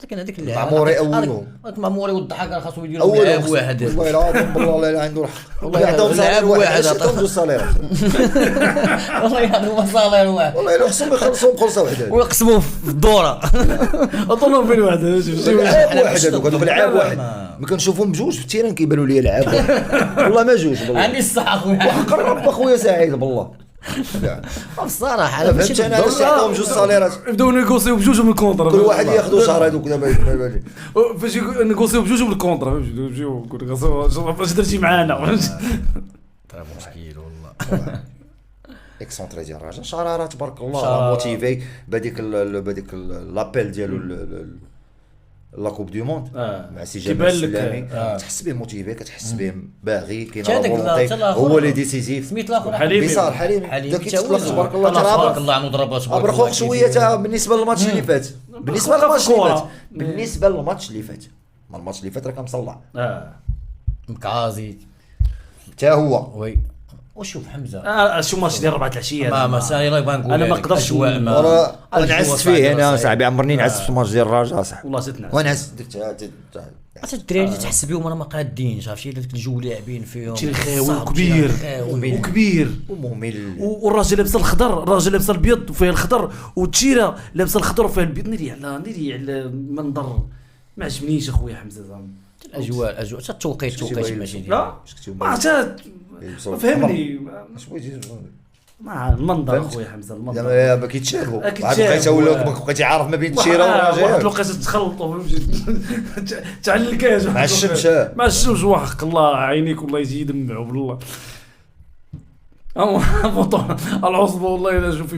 لكن هذيك اللعبه معموري اولهم هذاك معموري والضحك راه خاصو يديروا لاعب واحد والله العظيم بالله لا عنده الحق والله يعطيهم لاعب صالير واحد يعطيهم جوج صالير والله يعطيهم صالير واحد والله الا خصهم يخلصوا خلصه وحده ويقسموه في الدوره اظن بين واحد لعاب واحد هذوك لعاب واحد ما كنشوفهم بجوج في التيران كيبانوا لي لعاب والله ما جوج والله عندي الصح اخويا وحق الرب اخويا سعيد بالله بصراحه انا فهمت انا علاش يعطيهم جوج صاليرات يبداو نيغوسيو بجوج من الكونتر كل واحد ياخذوا شهر هذوك دابا فاش نيغوسيو بجوج من الكونتر يجيو فاش درتي معانا مشكل والله اكسونتري ديال الراجل شراره تبارك الله موتيفي بهذيك لابيل ديالو لا كوب دو موند مع سي جمال السلامي تحس به موتيفي كتحس به باغي كاين هو اللي ديسيزيف سميت الاخر بيصار حليمي داك تبارك الله تبارك الله عنده ضربات ابرخوك شويه تا بالنسبه للماتش اللي فات بالنسبه للماتش اللي فات ما الماتش اللي فات راه كان مصلع مكازي حتى هو وي وشوف حمزه شو ماتش ديال 4 العشيه ما ساي راه بغا نقول انا ما نقدرش انا نعست فيه انا صاحبي عمرني نعست في الماتش ديال الرجاء صاحبي والله زدت نعس وانا عست حتى الدراري تحس بهم راه ما قادينش عرفتي داك الجو لاعبين فيهم شي خاوي كبير وممل والراجل لابس الخضر الراجل لابس الابيض وفيه الخضر والتيره لابس الخضر وفيه الابيض نيري على منظر ما عجبنيش اخويا حمزه الاجواء حتى التوقيت ماشي لا حتى فهمني مع المنظر اخويا حمزه المنظر ما كيتشابهوا عاد بقيت بقيتي عارف ما بين التيره والراجل واحد الوقيته تخلطوا تاع الكاج مع الشمس وحق الله عينيك والله يجي يدمعوا بالله العصبه والله الا شوف